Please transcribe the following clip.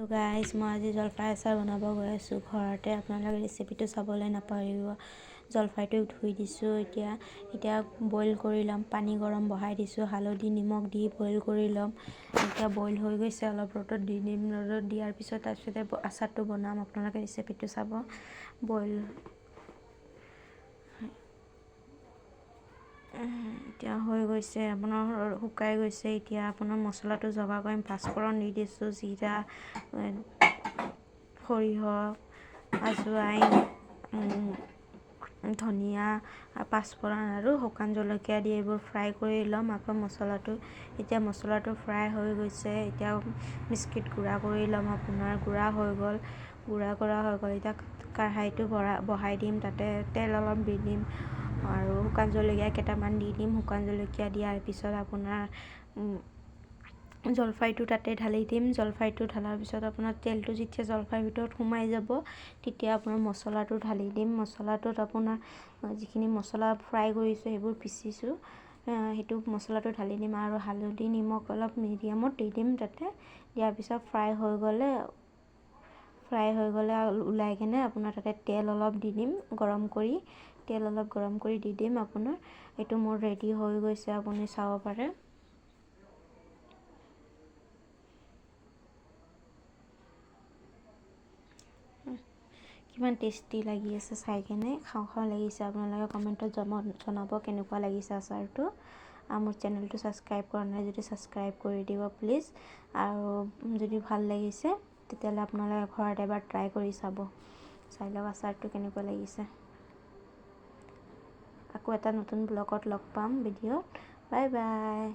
Guys মই আজি জলফাই আচাৰ বনাব গৈ আছোঁ ঘৰতে। আপোনালোকে ৰেচিপিটো চাবলৈ নাপাহৰিব। জলফাইটো ধুই দিছোঁ। এতিয়া বইল কৰি ল'ম। পানী গৰম বহাই দিছোঁ, হালধি নিমখ দি বইল কৰি ল'ম। এতিয়া বইল হৈ গৈছে, অলপ ৰ'দত দি দিম। ৰ'দত দিয়াৰ পিছত তাৰপিছতে আচাৰটো বনাম। আপোনালোকে ৰেচিপিটো চাব। বইল এতিয়া হৈ গৈছে, আপোনাৰ শুকাই গৈছে। এতিয়া আপোনাৰ মছলাটো যোগাৰ কৰিম। পাঁচফোৰণ দি দিছোঁ, জিৰা, সৰিয়হ, আজৱাইন, ধনিয়া, পাঁচফোৰণ আৰু শুকান জলকীয়া দি এইবোৰ ফ্ৰাই কৰি ল'ম। আকৌ এতিয়া মছলাটো ফ্ৰাই হৈ গৈছে। এতিয়া বিস্কিট গুড়া কৰি ল'ম। আপোনাৰ গুড়া হৈ গ'ল। এতিয়া কাঢ়াইটো বহাই দিম। তাতে তেল অলপ দি দিম আৰু শুকান জলকীয়া কেইটামান দি দিম। শুকান জলকীয়া দিয়াৰ পিছত আপোনাৰ জলফাইটো তাতে ঢালি দিম। জলফাইটো ঢালাৰ পিছত আপোনাৰ তেলটো যেতিয়া জলফাইৰ ভিতৰত সোমাই যাব, তেতিয়া আপোনাৰ মছলাটো ঢালি দিম। মছলাটোত আপোনাৰ যিখিনি মছলা ফ্ৰাই কৰিছোঁ সেইবোৰ পিচিছোঁ, সেইটো মছলাটো ঢালি দিম আৰু হালধি নিমখ অলপ মিডিয়ামত দি দিম। তাতে দিয়াৰ পিছত ফ্ৰাই হৈ গ'লে ওলাই কিনে আপোনাৰ তাতে তেল অলপ দি দিম। তেল অলপ গৰম কৰি দি দিম। আপোনাৰ এইটো মোৰ ৰেডি হৈ গৈছে, আপুনি চাব পাৰে। কিমান টেষ্টি লাগি আছে চাই কিনে, খাওঁ খাওঁ লাগিছে। আপোনালোকে কমেণ্টত জনাব কেনেকুৱা লাগিছে আচাৰটো। আৰু মোৰ চেনেলটো ছাবস্ক্ৰাইব কৰা নাই যদি ছাবস্ক্ৰাইব কৰি দিব প্লিজ। আৰু যদি ভাল লাগিছে তেতিয়াহ'লে আপোনালোকে ঘৰত এবাৰ ট্ৰাই কৰি চাই লওক আচাৰটো কেনেকুৱা লাগিছে। আকৌ এটা নতুন ব্লগত লগ পাম ভিডিঅ'ত। Bye bye.